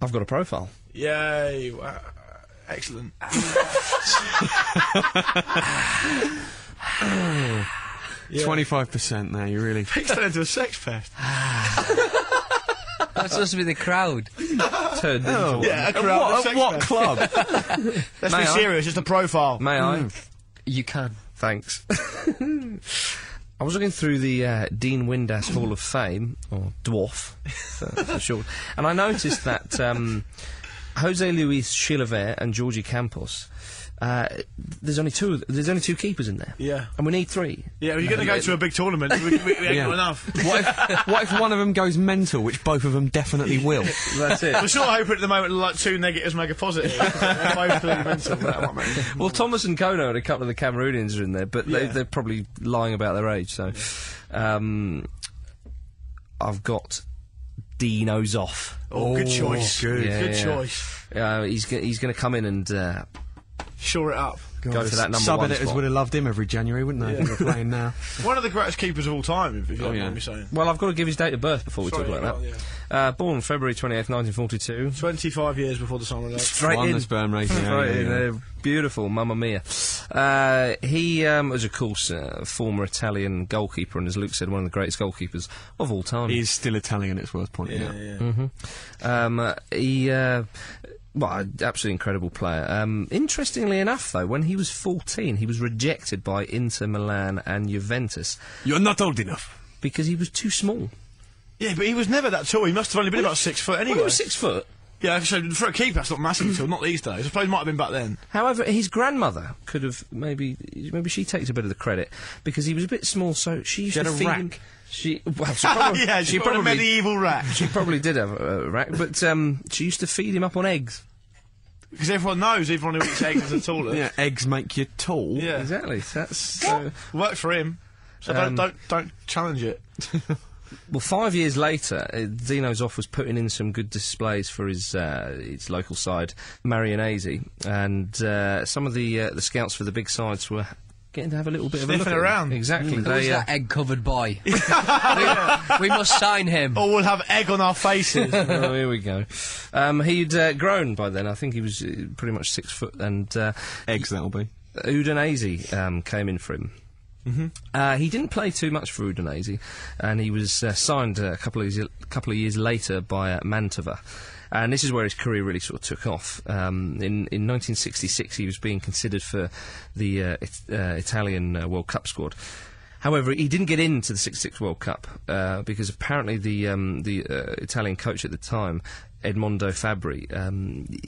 I've got a profile. Yay! Wow. Excellent. 25% there, you really... Picked that into a sex fest. That's supposed to be the crowd. Turned into Yeah, a crowd. At what club? Let's be serious, just a profile. May I? You can. Thanks. I was looking through the Dean Windass Hall of Fame, or DWHOF for short, and I noticed that Jose Luis Chilavert and Georgie Campos, there's only two keepers in there. Yeah. And we need 3. Yeah, you're going to go to a big tournament. We ain't got enough. What if one of them goes mental, which both of them definitely will? That's it. We're sort of hoping at the moment like 2 negatives make a positive. They're both clearly mental. But that won't make Well, Thomas and Kono and a couple of the Cameroonians are in there, but they're probably lying about their age, so... I've got Dino Zoff. Oh, good choice. Good. Choice. He's going to come in and... Shore it up. go for that number 1 Sub-editors spot. would have loved him every January, wouldn't they? If they were playing now. One of the greatest keepers of all time, if you don't mind me saying. Well, I've got to give his date of birth before we talk about that. Born February 28th, 1942. 25 years before the summer. Straight Won in. the sperm race. Straight in. Beautiful, mamma mia. He was, of course, a former Italian goalkeeper, and as Luke said, one of the greatest goalkeepers of all time. He is still Italian, it's worth pointing out. Well, absolutely incredible player. Interestingly enough, though, when he was 14, he was rejected by Inter Milan and Juventus. You're not old enough. Because he was too small. Yeah, but he was never that tall. He must have only been about 6 foot anyway. Well, he was 6 foot. Yeah, so for a keeper, that's not massive at all. Not these days. I suppose it might have been back then. However, his grandmother could have maybe she takes a bit of the credit because he was a bit small, so she used to feed him. She probably, yeah, she probably a medieval rack. She probably did have a rack, but she used to feed him up on eggs. Because everyone knows everyone who eats eggs is taller. Yeah, eggs make you tall. Yeah, exactly. That's worked for him. So don't challenge it. Well, 5 years later, Dino Zoff was putting in some good displays for his local side, Marianese, and some of the scouts for the big sides were getting to have a little bit of a look Sniffing around. Exactly. Who's that egg-covered boy? we must sign him. Or we'll have egg on our faces. Oh, here we go. He'd grown by then. I think he was pretty much 6 foot, and eggs that'll be. Udinese came in for him. He didn't play too much for Udinese, and he was signed a couple of years later by Mantova. And this is where his career really sort of took off. In 1966, he was being considered for the Italian World Cup squad. However, he didn't get into the '66 World Cup because apparently the Italian coach at the time, Edmondo Fabri,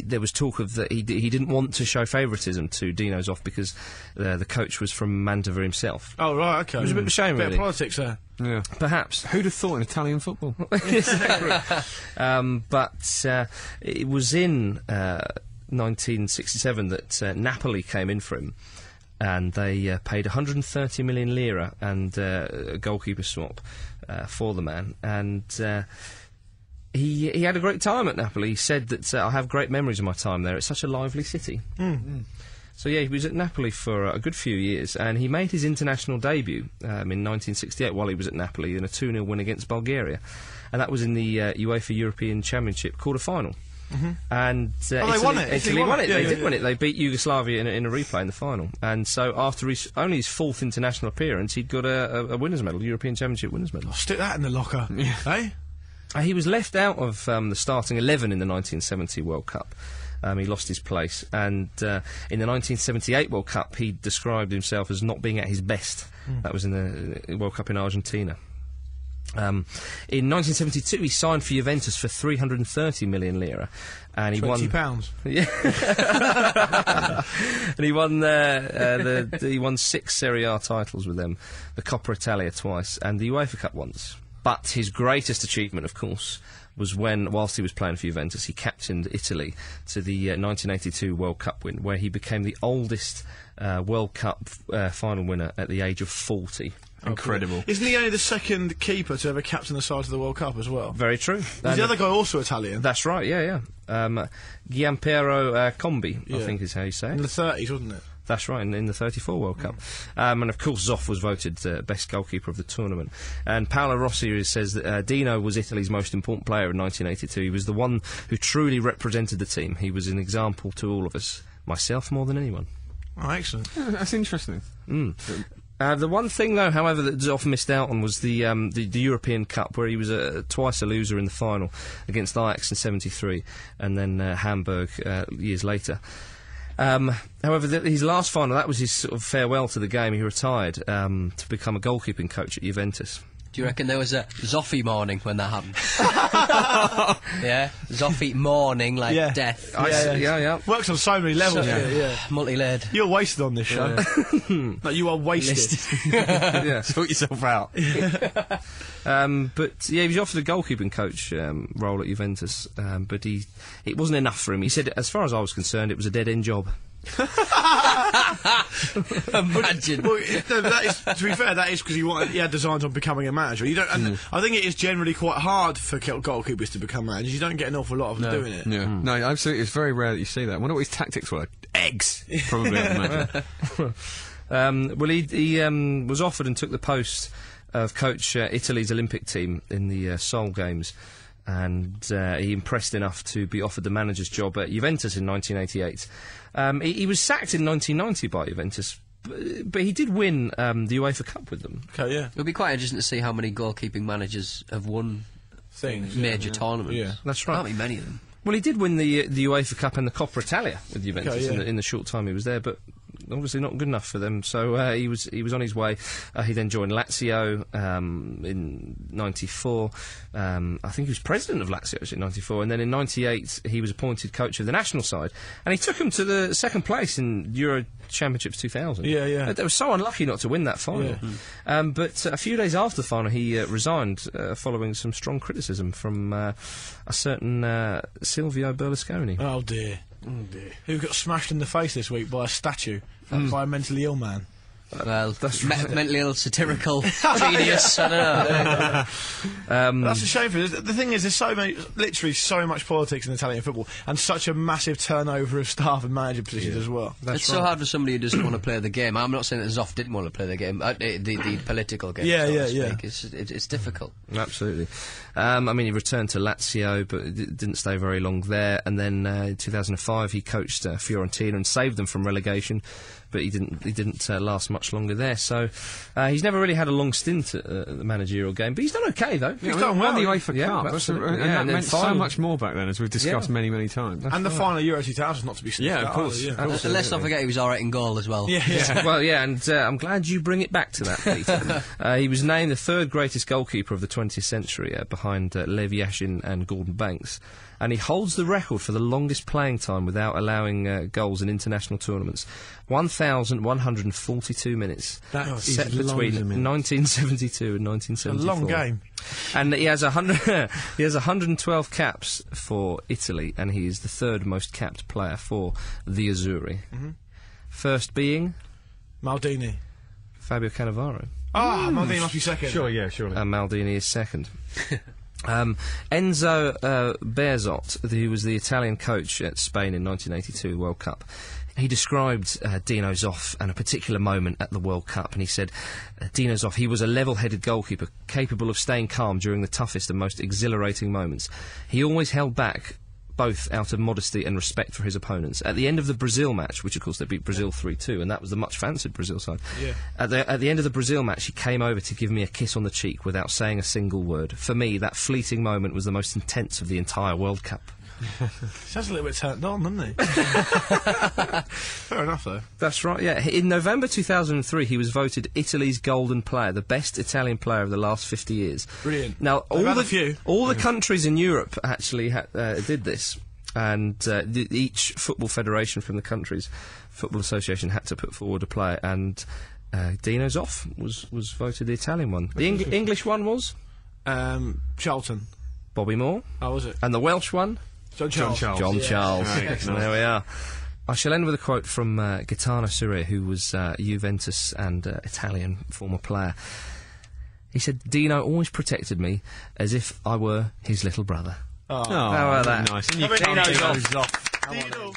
there was talk of that he didn't want to show favouritism to Dino Zoff because the coach was from Mantova himself. Oh, right, okay. It was a bit of a shame, really. Bit of politics there. Yeah. Perhaps. Who'd have thought in Italian football? But it was in 1967 that Napoli came in for him, and they paid 130 million lira and a goalkeeper swap for the man, and he had a great time at Napoli. He said that I have great memories of my time there. It's such a lively city. So yeah, he was at Napoli for a good few years, and he made his international debut in 1968 while he was at Napoli in a 2-0 win against Bulgaria, and that was in the UEFA European Championship quarter-final. And they won it. Italy won it. They did win it. They beat Yugoslavia in a replay in the final. And so after only his 4th international appearance, he'd got a winners' medal, European Championship winners' medal. Stick that in the locker, eh? He was left out of the starting 11 in the 1970 World Cup. He lost his place, and in the 1978 World Cup, he described himself as not being at his best. That was in the World Cup in Argentina. In 1972, he signed for Juventus for 330 million lira, and he won £20. Yeah, and he won he won 6 Serie A titles with them, the Coppa Italia twice, and the UEFA Cup once. But his greatest achievement, of course, was when, whilst he was playing for Juventus, he captained Italy to the 1982 World Cup win, where he became the oldest World Cup final winner at the age of 40. Incredible. Isn't he only the second keeper to ever captain the side of the World Cup as well? Very true. Is the other guy also Italian? That's right, yeah. Gianpiero Combi, I think is how you say it. In the 30s, wasn't it? That's right, in the 34 World Cup. And of course Zoff was voted best goalkeeper of the tournament. And Paolo Rossi says that Dino was Italy's most important player in 1982. He was the one who truly represented the team. He was an example to all of us, myself more than anyone. Oh, excellent. Yeah, that's interesting. The one thing, though, however, that Zoff missed out on was the European Cup, where he was twice a loser in the final against Ajax in '73 and then Hamburg years later. However, his last final, that was his sort of farewell to the game. He retired to become a goalkeeping coach at Juventus. Do you reckon there was a Zoffy morning when that happened? Yeah, Zoffy morning, like death. Yeah. Works on so many levels. Multi-layered. You're wasted on this show. No, you are wasted. Yeah. Sort yourself out. But yeah, he was offered a goalkeeping coach role at Juventus, but it wasn't enough for him. He said, as far as I was concerned, it was a dead-end job. Imagine. Well, that is, to be fair, that is because he had designs on becoming a manager. You don't, and I think it is generally quite hard for goalkeepers to become managers. You don't get an awful lot of them doing it. Yeah. No, absolutely. It's very rare that you see that. I wonder what his tactics were. Eggs, probably. I'd imagine. Well, he was offered and took the post of coach Italy's Olympic team in the Seoul Games. And he impressed enough to be offered the manager's job at Juventus in 1988. He was sacked in 1990 by Juventus, but he did win the UEFA Cup with them. Okay, yeah. It'll be quite interesting to see how many goalkeeping managers have won major tournaments. Yeah. That's right. Can't be many of them. Well, he did win the UEFA Cup and the Coppa Italia with Juventus in the short time he was there, but obviously not good enough for them. So he was on his way. He then joined Lazio in '94. I think he was president of Lazio in '94, and then in '98 he was appointed coach of the national side, and he took them to the second place in Euro Championships 2000. Yeah. They were so unlucky not to win that final. But a few days after the final, he resigned following some strong criticism from a certain Silvio Berlusconi. Oh dear. Who got smashed in the face this week by a statue by a mentally ill man? Well, that's mentally ill, satirical genius. I don't know. That's a shame for it. The thing is, there's literally so much politics in Italian football, and such a massive turnover of staff and manager positions as well. It's so hard for somebody who doesn't want to play the game. I'm not saying that Zoff didn't want to play the game, the political game. Yeah. It's difficult. Absolutely. I mean, he returned to Lazio, but didn't stay very long there. And then in 2005, he coached Fiorentina and saved them from relegation. But he didn't last much longer there. So he's never really had a long stint at the managerial game. But he's done okay, though. He's done well. The UEFA Cup. Absolutely. And that meant so much more back then, as we've discussed many, many times. And the final Euro 2000 is not to be sniffed at. Yeah, of course. So let's not forget he was alright in goal as well. Yeah. Well, yeah, and I'm glad you bring it back to that, Peter. He was named the third greatest goalkeeper of the 20th century, behind Lev Yashin and Gordon Banks. And he holds the record for the longest playing time without allowing goals in international tournaments. 1,142 minutes. That is set between 1972 and 1974. A long game. And he has 112 caps for Italy, and he is the third most capped player for the Azzurri. First being Maldini. Fabio Cannavaro. Maldini must be second. Sure, yeah, surely. And Maldini is second. Enzo Bearzot, who was the Italian coach at Spain in 1982 World Cup, he described Dino Zoff and a particular moment at the World Cup, and he said, Dino Zoff, he was a level-headed goalkeeper, capable of staying calm during the toughest and most exhilarating moments. He always held back, both out of modesty and respect for his opponents. At the end of the Brazil match, which of course they beat Brazil 3-2, and that was the much-fancied Brazil side, at the end of the Brazil match, he came over to give me a kiss on the cheek without saying a single word. For me, that fleeting moment was the most intense of the entire World Cup. Sounds a little bit turned on, doesn't he? Fair enough, though. That's right, yeah. In November 2003, he was voted Italy's Golden Player, the best Italian player of the last 50 years. Brilliant. Now, all the countries in Europe actually did this, and each football federation from the countries, football association, had to put forward a player, and Dino Zoff was voted the Italian one. The English one was? Charlton. Bobby Moore. Oh, was it? And the Welsh one? John Charles. John Charles. Right, There we are. I shall end with a quote from Gaetano Sure, who was Juventus and Italian former player. He said, Dino always protected me as if I were his little brother. Oh, how about that? Nice. Dino's off. Dino.